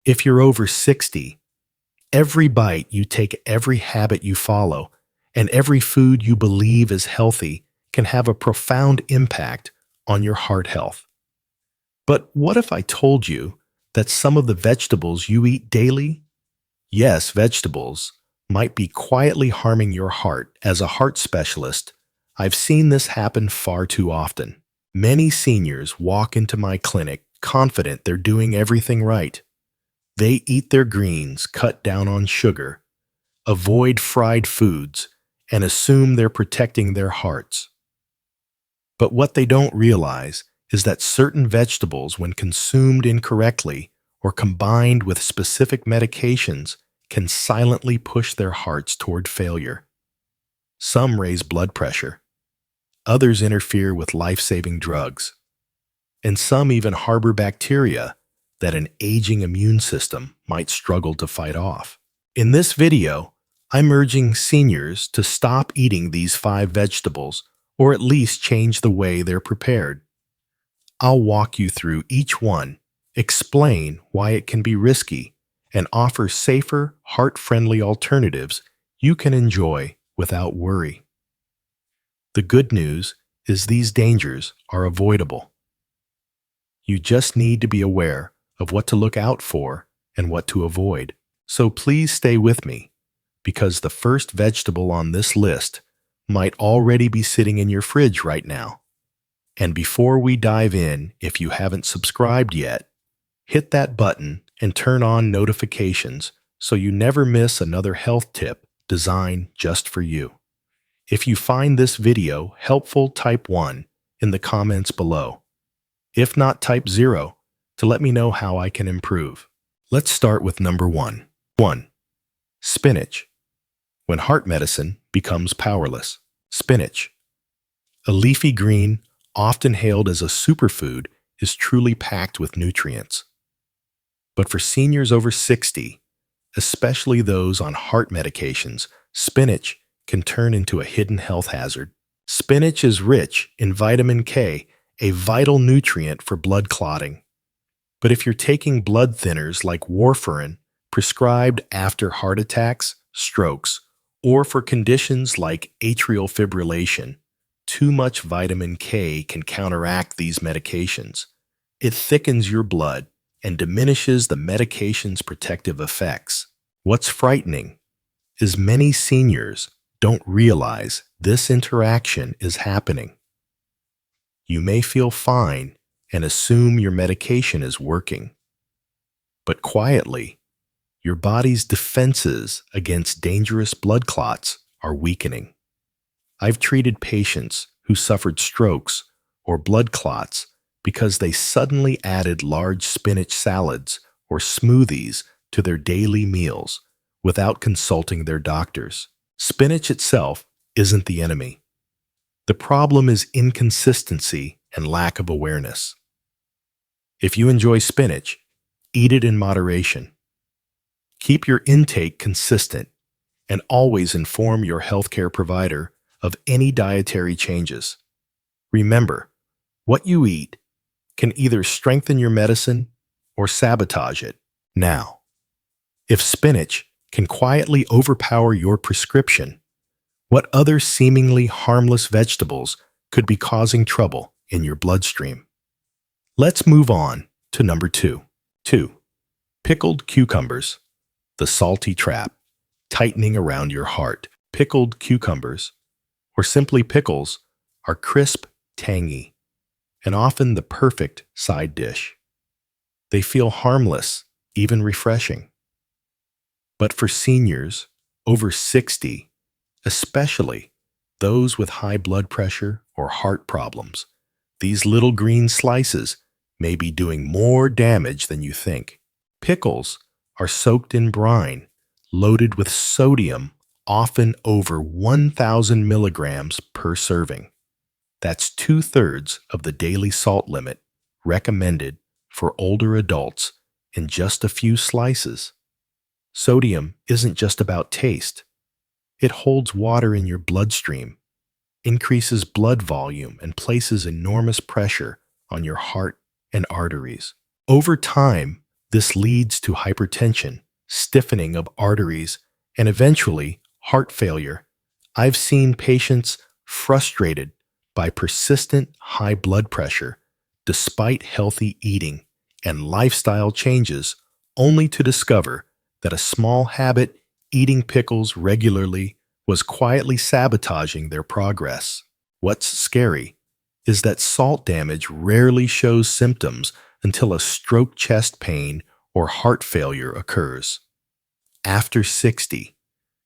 If you're over 60, every bite you take, every habit you follow, and every food you believe is healthy can have a profound impact on your heart health. But what if I told you that some of the vegetables you eat daily, yes, vegetables, might be quietly harming your heart? As a heart specialist, I've seen this happen far too often. Many seniors walk into my clinic confident they're doing everything right. They eat their greens, cut down on sugar, avoid fried foods, and assume they're protecting their hearts. But what they don't realize is that certain vegetables, when consumed incorrectly or combined with specific medications, can silently push their hearts toward failure. Some raise blood pressure, others interfere with life-saving drugs, and some even harbor bacteria that an aging immune system might struggle to fight off. In this video, I'm urging seniors to stop eating these 5 vegetables, or at least change the way they're prepared. I'll walk you through each one, explain why it can be risky, and offer safer, heart-friendly alternatives you can enjoy without worry. The good news is these dangers are avoidable. You just need to be aware of what to look out for and what to avoid. So please stay with me, because the first vegetable on this list might already be sitting in your fridge right now. And before we dive in, if you haven't subscribed yet, hit that button and turn on notifications so you never miss another health tip designed just for you. If you find this video helpful, type 1 in the comments below. If not, type 0 to let me know how I can improve. Let's start with number 1. 1. Spinach. When heart medicine becomes powerless. Spinach, a leafy green, often hailed as a superfood, is truly packed with nutrients. But for seniors over 60, especially those on heart medications, spinach can turn into a hidden health hazard. Spinach is rich in vitamin K, a vital nutrient for blood clotting. But if you're taking blood thinners like warfarin, prescribed after heart attacks, strokes, or for conditions like atrial fibrillation, too much vitamin K can counteract these medications. It thickens your blood and diminishes the medication's protective effects. What's frightening is many seniors don't realize this interaction is happening. You may feel fine and assume your medication is working, but quietly, your body's defenses against dangerous blood clots are weakening. I've treated patients who suffered strokes or blood clots because they suddenly added large spinach salads or smoothies to their daily meals without consulting their doctors. Spinach itself isn't the enemy. The problem is inconsistency and lack of awareness. If you enjoy spinach, eat it in moderation. Keep your intake consistent and always inform your healthcare provider of any dietary changes. Remember, what you eat can either strengthen your medicine or sabotage it. Now, if spinach can quietly overpower your prescription, what other seemingly harmless vegetables could be causing trouble in your bloodstream? Let's move on to number 2. 2. Pickled cucumbers, the salty trap, tightening around your heart. Pickled cucumbers, or simply pickles, are crisp, tangy, and often the perfect side dish. They feel harmless, even refreshing. But for seniors over 60, especially those with high blood pressure or heart problems, these little green slices may be doing more damage than you think. Pickles are soaked in brine, loaded with sodium, often over 1,000 milligrams per serving. That's 2/3 of the daily salt limit recommended for older adults in just a few slices. Sodium isn't just about taste. It holds water in your bloodstream, increases blood volume, and places enormous pressure on your heart and arteries. Over time, This leads to hypertension, stiffening of arteries, and eventually heart failure. I've seen patients frustrated by persistent high blood pressure despite healthy eating and lifestyle changes, only to discover that a small habit, eating pickles regularly, was quietly sabotaging their progress. What's scary is that salt damage rarely shows symptoms until a stroke, chest pain, or heart failure occurs. After 60,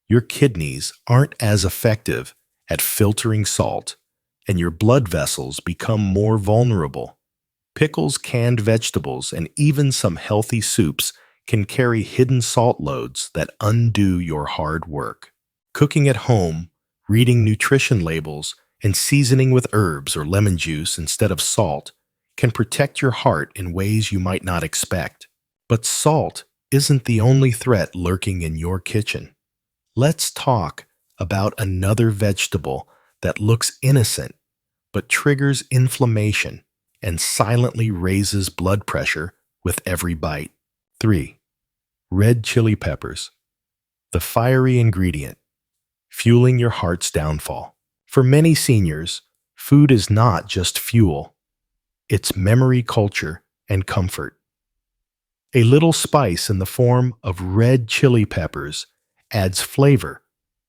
your kidneys aren't as effective at filtering salt, and your blood vessels become more vulnerable. Pickles, canned vegetables, and even some healthy soups can carry hidden salt loads that undo your hard work. Cooking at home, reading nutrition labels, and seasoning with herbs or lemon juice instead of salt can protect your heart in ways you might not expect. But salt isn't the only threat lurking in your kitchen. Let's talk about another vegetable that looks innocent but triggers inflammation and silently raises blood pressure with every bite. 3. Red chili peppers, the fiery ingredient, fueling your heart's downfall. For many seniors, food is not just fuel, it's memory, culture, and comfort. A little spice in the form of red chili peppers adds flavor,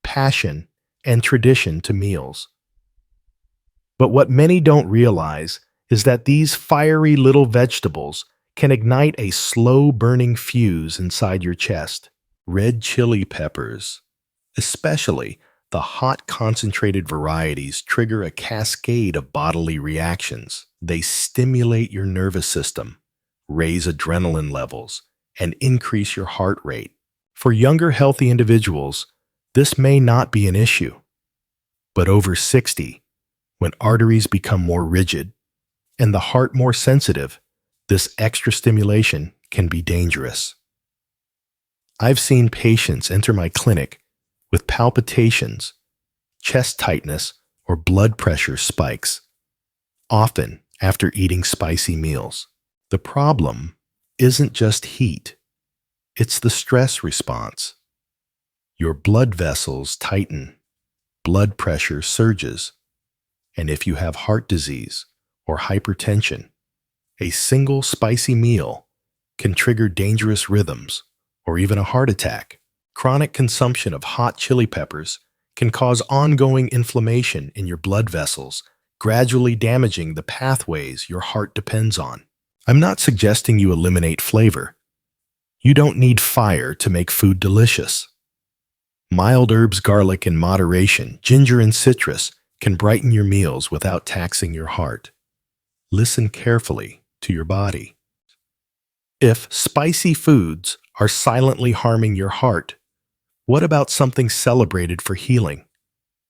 passion, and tradition to meals. But what many don't realize is that these fiery little vegetables can ignite a slow-burning fuse inside your chest. Red chili peppers, especially the hot concentrated varieties, trigger a cascade of bodily reactions. They stimulate your nervous system, raise adrenaline levels, and increase your heart rate. For younger, healthy individuals, this may not be an issue. But over 60, when arteries become more rigid and the heart more sensitive, this extra stimulation can be dangerous. I've seen patients enter my clinic with palpitations, chest tightness, or blood pressure spikes, often after eating spicy meals. The problem isn't just heat, it's the stress response. Your blood vessels tighten, blood pressure surges, and if you have heart disease or hypertension, a single spicy meal can trigger dangerous rhythms or even a heart attack. Chronic consumption of hot chili peppers can cause ongoing inflammation in your blood vessels, gradually damaging the pathways your heart depends on. I'm not suggesting you eliminate flavor. You don't need fire to make food delicious. Mild herbs, garlic in moderation, ginger and citrus can brighten your meals without taxing your heart. Listen carefully to your body. If spicy foods are silently harming your heart, what about something celebrated for healing,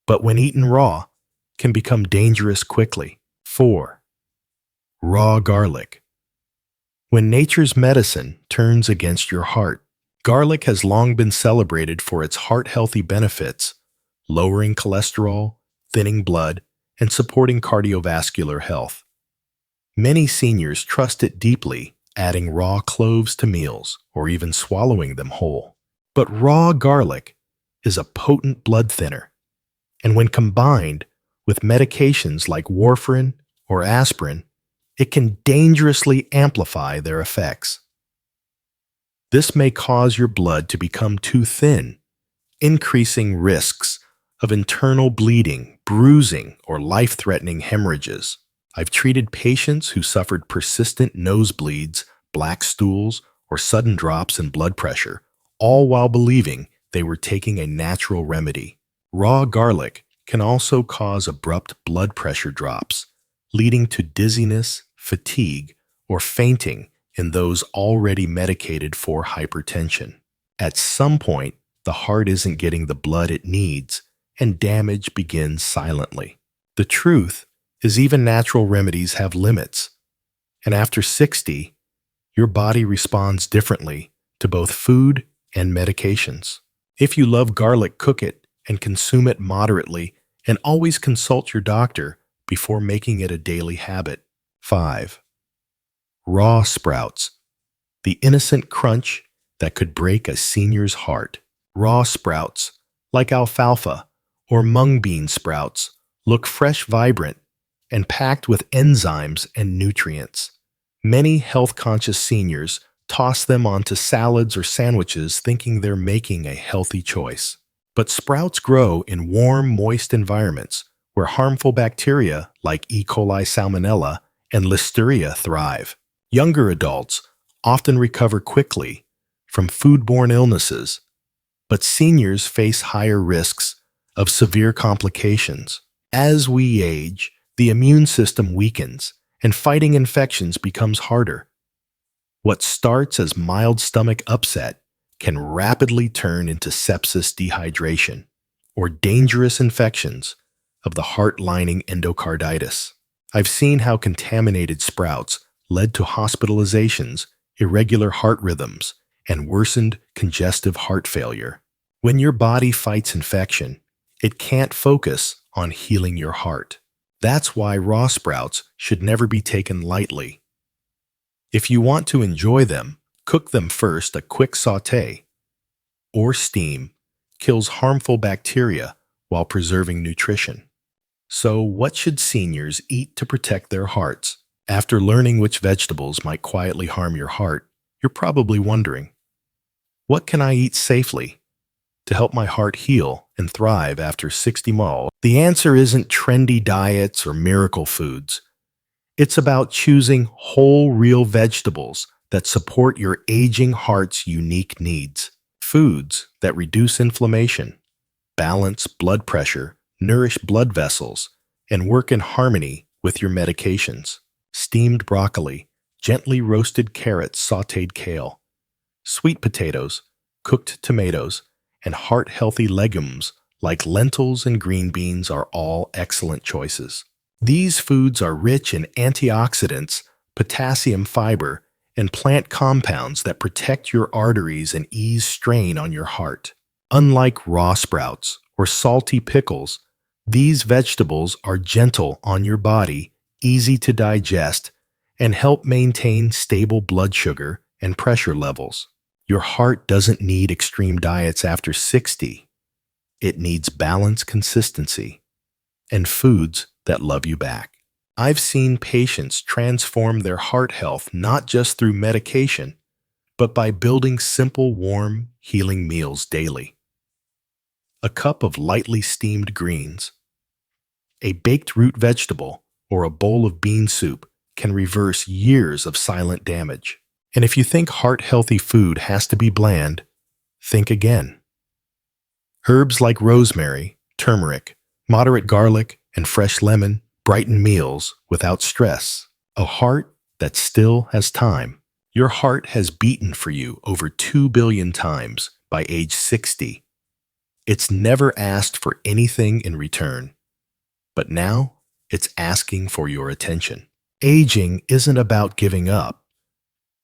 but when eaten raw, can become dangerous quickly? 4. Raw garlic. When nature's medicine turns against your heart, garlic has long been celebrated for its heart-healthy benefits, lowering cholesterol, thinning blood, and supporting cardiovascular health. Many seniors trust it deeply, adding raw cloves to meals or even swallowing them whole. But raw garlic is a potent blood thinner, and when combined with medications like warfarin or aspirin, it can dangerously amplify their effects. This may cause your blood to become too thin, increasing risks of internal bleeding, bruising, or life-threatening hemorrhages. I've treated patients who suffered persistent nosebleeds, black stools, or sudden drops in blood pressure, all while believing they were taking a natural remedy. Raw garlic can also cause abrupt blood pressure drops, leading to dizziness, fatigue, or fainting in those already medicated for hypertension. At some point, the heart isn't getting the blood it needs, and damage begins silently. The truth is even natural remedies have limits, and after 60, your body responds differently to both food and medications. If you love garlic, cook it and consume it moderately, and always consult your doctor before making it a daily habit. 5. Raw sprouts, the innocent crunch that could break a senior's heart. Raw sprouts, like alfalfa or mung bean sprouts, look fresh, vibrant, and packed with enzymes and nutrients. Many health-conscious seniors toss them onto salads or sandwiches thinking they're making a healthy choice. But sprouts grow in warm, moist environments where harmful bacteria like E. coli, salmonella, and listeria thrive. Younger adults often recover quickly from foodborne illnesses, but seniors face higher risks of severe complications. As we age, the immune system weakens and fighting infections becomes harder. What starts as mild stomach upset can rapidly turn into sepsis, dehydration, or dangerous infections of the heart lining, endocarditis. I've seen how contaminated sprouts led to hospitalizations, irregular heart rhythms, and worsened congestive heart failure. When your body fights infection, it can't focus on healing your heart. That's why raw sprouts should never be taken lightly. If you want to enjoy them, cook them first. A quick sauté or steam kills harmful bacteria while preserving nutrition. So, what should seniors eat to protect their hearts? After learning which vegetables might quietly harm your heart, you're probably wondering, what can I eat safely to help my heart heal and thrive after 60 mal? The answer isn't trendy diets or miracle foods. It's about choosing whole, real vegetables that support your aging heart's unique needs. Foods that reduce inflammation, balance blood pressure, nourish blood vessels, and work in harmony with your medications. Steamed broccoli, gently roasted carrots, sautéed kale, sweet potatoes, cooked tomatoes, and heart-healthy legumes like lentils and green beans are all excellent choices. These foods are rich in antioxidants, potassium, fiber, and plant compounds that protect your arteries and ease strain on your heart. Unlike raw sprouts or salty pickles, these vegetables are gentle on your body, easy to digest, and help maintain stable blood sugar and pressure levels. Your heart doesn't need extreme diets after 60. It needs balance, consistency, and foods that love you back. I've seen patients transform their heart health not just through medication, but by building simple, warm, healing meals daily. A cup of lightly steamed greens, a baked root vegetable, or a bowl of bean soup can reverse years of silent damage. And if you think heart-healthy food has to be bland, think again. Herbs like rosemary, turmeric, moderate garlic, and fresh lemon brighten meals without stress. A heart that still has time. Your heart has beaten for you over 2 billion times by age 60. It's never asked for anything in return, but now it's asking for your attention. Aging isn't about giving up.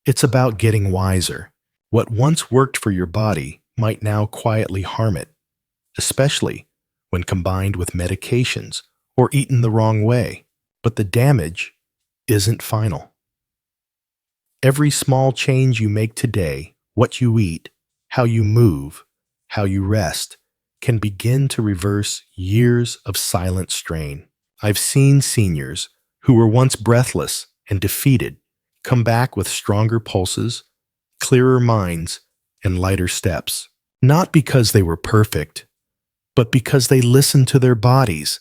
It's about getting wiser. What once worked for your body might now quietly harm it, especially when combined with medications or eaten the wrong way. But the damage isn't final. Every small change you make today, what you eat, how you move, how you rest, can begin to reverse years of silent strain. I've seen seniors who were once breathless and defeated come back with stronger pulses, clearer minds, and lighter steps. Not because they were perfect, but because they listened to their bodies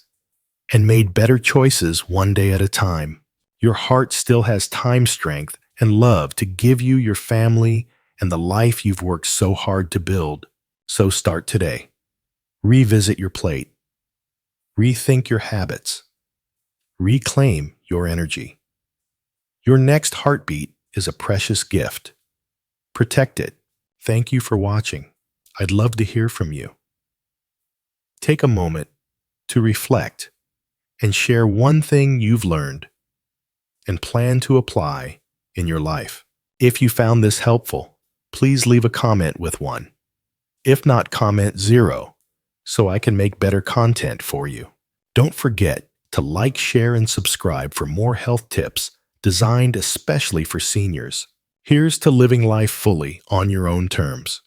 and made better choices one day at a time. Your heart still has time, strength, and love to give you your family and the life you've worked so hard to build. So start today. Revisit your plate. Rethink your habits. Reclaim your energy. Your next heartbeat is a precious gift. Protect it. Thank you for watching. I'd love to hear from you. Take a moment to reflect and share one thing you've learned and plan to apply in your life. If you found this helpful, please leave a comment with one. If not, comment 0 so I can make better content for you. Don't forget to like, share, and subscribe for more health tips designed especially for seniors. Here's to living life fully on your own terms.